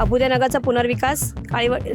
अभुदयनगरचा पुनर्विकास,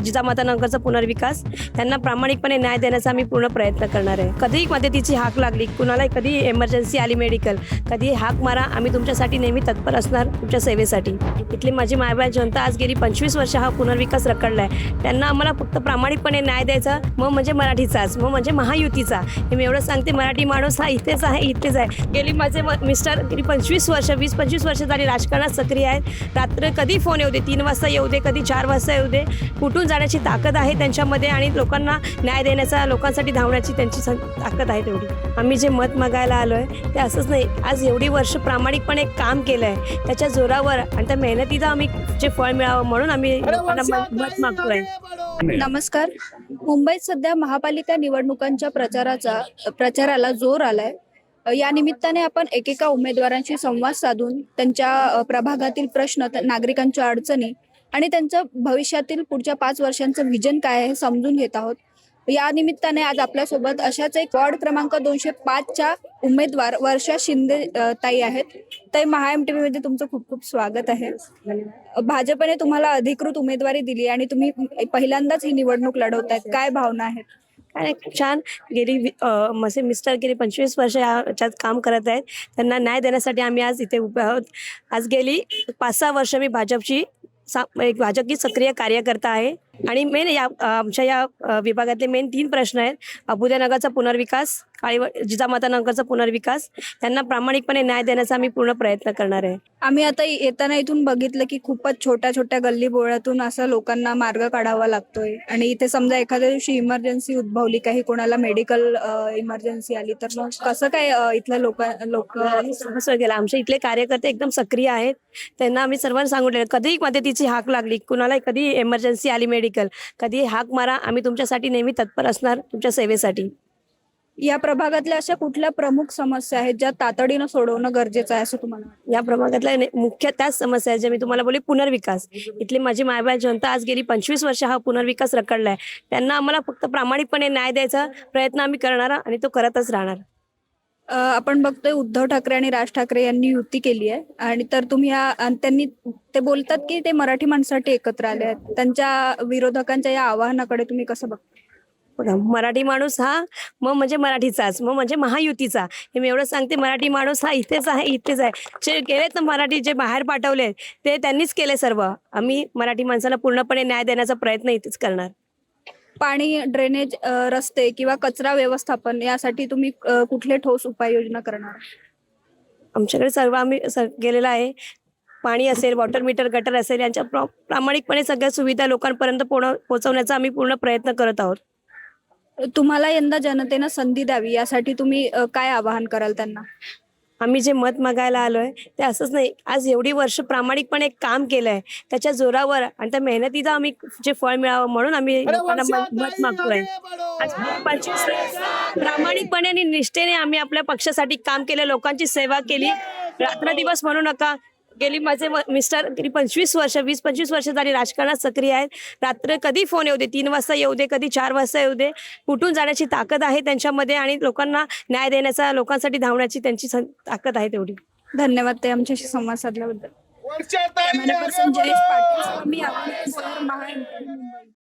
जिजामाता नगरचा पुनर्विकास, त्यांना प्रामाणिकपणे न्याय देण्याचा आम्ही पूर्ण प्रयत्न करणार आहे. कधीही मदतीची हाक लागली, कुणाला कधी इमर्जन्सी आली मेडिकल, कधी हाक मारा, आम्ही तुमच्यासाठी नेहमी तत्पर असणार, तुमच्या सेवेसाठी. इथली माझी मायबाई जनता आज गेली 25 वर्ष हा पुनर्विकास रखडला आहे. त्यांना आम्हाला फक्त प्रामाणिकपणे न्याय द्यायचा, मग म्हणजे मराठीचाच, मग म्हणजे महायुतीचा. हे मी एवढं सांगते, मराठी माणूस हा इथेच आहे, इथेच आहे. गेली माझे मिस्टर गेली 25 वर्ष 20-25 वर्ष झाली राजकारणात सक्रिय आहेत. रात्र कधी फोन येऊ दे, 3 वाजता येऊ दे, कधी 4 वाजता येऊ दे, कुठून जाण्याची ताकद आहे त्यांच्यामध्ये आणि लोकांना न्याय देण्याचा, लोकांसाठी धावण्याची त्यांची ताकद आहे तेवढी. आम्ही जे मत मागायला आलो आहे ते असंच नाही, आज एवढी वर्ष प्रामाणिकपणे काम केलं आहे, त्याच्या जोरावर आणि त्या मेहनतीचं आम्ही जे फळ मिळावं म्हणून आम्ही लोकांना मत मागतोय. नमस्कार. मुंबईत सध्या महापालिका निवडणुकांच्या प्रचाराला जोर आलाय. या निमित्ताने आपण एकेका उमेदवारांशी संवाद साधून त्यांच्या प्रभागातील प्रश्न, नागरिकांच्या अडचणी आणि त्यांचं भविष्यातील पुढच्या 5 वर्षांचं विजन काय आहे हे समजून घेत आहोत. या निमित्ताने आज आपल्यासोबत अशाच एक वॉर्ड क्रमांक 205च्या उमेदवार वर्षा शिंदे ताई आहेत. ताई, MHA मध्ये तुमचं खूप खूप स्वागत आहे. भाजपने तुम्हाला अधिकृत उमेदवारी दिली आणि तुम्ही पहिल्यांदाच ही निवडणूक लढवतायत. काय भावना आहेत? काय खूप छान. माझे मिस्टर गेली 25 वर्ष याच्यात काम करत आहेत. त्यांना न्याय देण्यासाठी आम्ही आज इथे उभे आहोत. आज गेली 5-6 वर्ष मी भाजपची सक्रिय कार्यकर्ता आहे आणि मेन आमच्या या विभागातले मेन 3 प्रश्न आहेत. अभुदयनगरचा पुनर्विकास, जिजामाता नगरचा पुनर्विकास, त्यांना प्रामाणिकपणे न्याय देण्याचा आम्ही पूर्ण प्रयत्न करणार आहे. आम्ही आता येताना इथून बघितलं की खूपच छोट्या छोट्या गल्ली बोळातून असं लोकांना मार्ग काढावा लागतोय आणि इथे समजा एखाद्या दिवशी इमर्जन्सी उद्भवली, काही कोणाला मेडिकल इमर्जन्सी आली, तर मग कसं काय इथलं लोक गेला. आमचे इथले कार्यकर्ते एकदम सक्रिय आहेत. त्यांना आम्ही सर्वांना सांगितलं, कधीही मदतीची हाक लागली, कुणाला कधी इमर्जन्सी आली मेडिकल, कधी हाक मारा, आम्ही तुमच्यासाठी नेहमी तत्पर असणार, तुमच्या सेवेसाठी. या प्रभागातल्या अशा कुठल्या प्रमुख समस्या आहेत ज्या तातडीनं सोडवणं गरजेचं आहे असं तुम्हाला? या प्रभागातल्या मुख्य त्याच समस्या आहेत ज्या मी तुम्हाला बोलले. पुनर्विकास. इथली माझी मायबाई जनता आज गेली 25 वर्ष हा पुनर्विकास रखडला आहे. त्यांना आम्हाला फक्त प्रामाणिकपणे न्याय द्यायचा प्रयत्न आम्ही करणार आणि तो करतच राहणार. आपण बघतोय उद्धव ठाकरे आणि राज ठाकरे यांनी युती केली आहे आणि तर तुम्ही त्यांनी ते बोलतात की ते मराठी माणसासाठी एकत्र आले आहेत. त्यांच्या विरोधकांच्या या आवाहनाकडे तुम्ही कसं बघता? बघा, मराठी माणूस हा मग म्हणजे मराठीचाच, मग म्हणजे महायुतीचा. हे मी एवढं सांगते, मराठी माणूस हा इथेच आहे, इथेच आहे. जे गेलेत ना मराठी, जे बाहेर पाठवले ते त्यांनीच केले सर्व. आम्ही मराठी माणसाला पूर्णपणे न्याय देण्याचा प्रयत्न इथेच करणार. पाणी, ड्रेनेज, रस्ते किंवा कचरा व्यवस्थापन यासाठी तुम्ही कुठले ठोस उपाययोजना करणार? आमच्याकडे सर्व आम्ही गेलेला आहे. पाणी असेल, वॉटर मीटर, गटर असेल, यांच्या प्रामाणिकपणे सगळ्या सुविधा लोकांपर्यंत पोहोचवण्याचा आम्ही पूर्ण प्रयत्न करत आहोत. तुम्हाला यंदा जनतेनं संधी द्यावी यासाठी तुम्ही काय आवाहन कराल त्यांना? आम्ही जे मत मागायला आलोय ते असंच नाही, आज एवढी वर्ष प्रामाणिकपणे काम केलंय, त्याच्या जोरावर आणि त्या मेहनतीचं आम्ही जे फळ मिळावं म्हणून आम्ही लोकांना मत मागतोय. आज 25 प्रामाणिकपणे आणि निष्ठेने आम्ही आपल्या पक्षासाठी काम केलं, लोकांची सेवा केली. रात्रदिवस म्हणू नका. गेली माझे मिस्टर गेली 25 वर्ष 20-25 वर्ष झाली राजकारणात सक्रिय आहेत. रात्र कधी फोन येऊ दे, 3 वाजता येऊ दे, कधी 4 वाजता येऊ दे, कुठून जाण्याची ताकद आहे त्यांच्यामध्ये आणि लोकांना न्याय देण्याचा, लोकांसाठी धावण्याची त्यांची ताकद आहे तेवढी. धन्यवाद ते आमच्याशी संवाद साधल्याबद्दल. कॅमेरा पर्सन जयेश पाटील, मी मुंबई.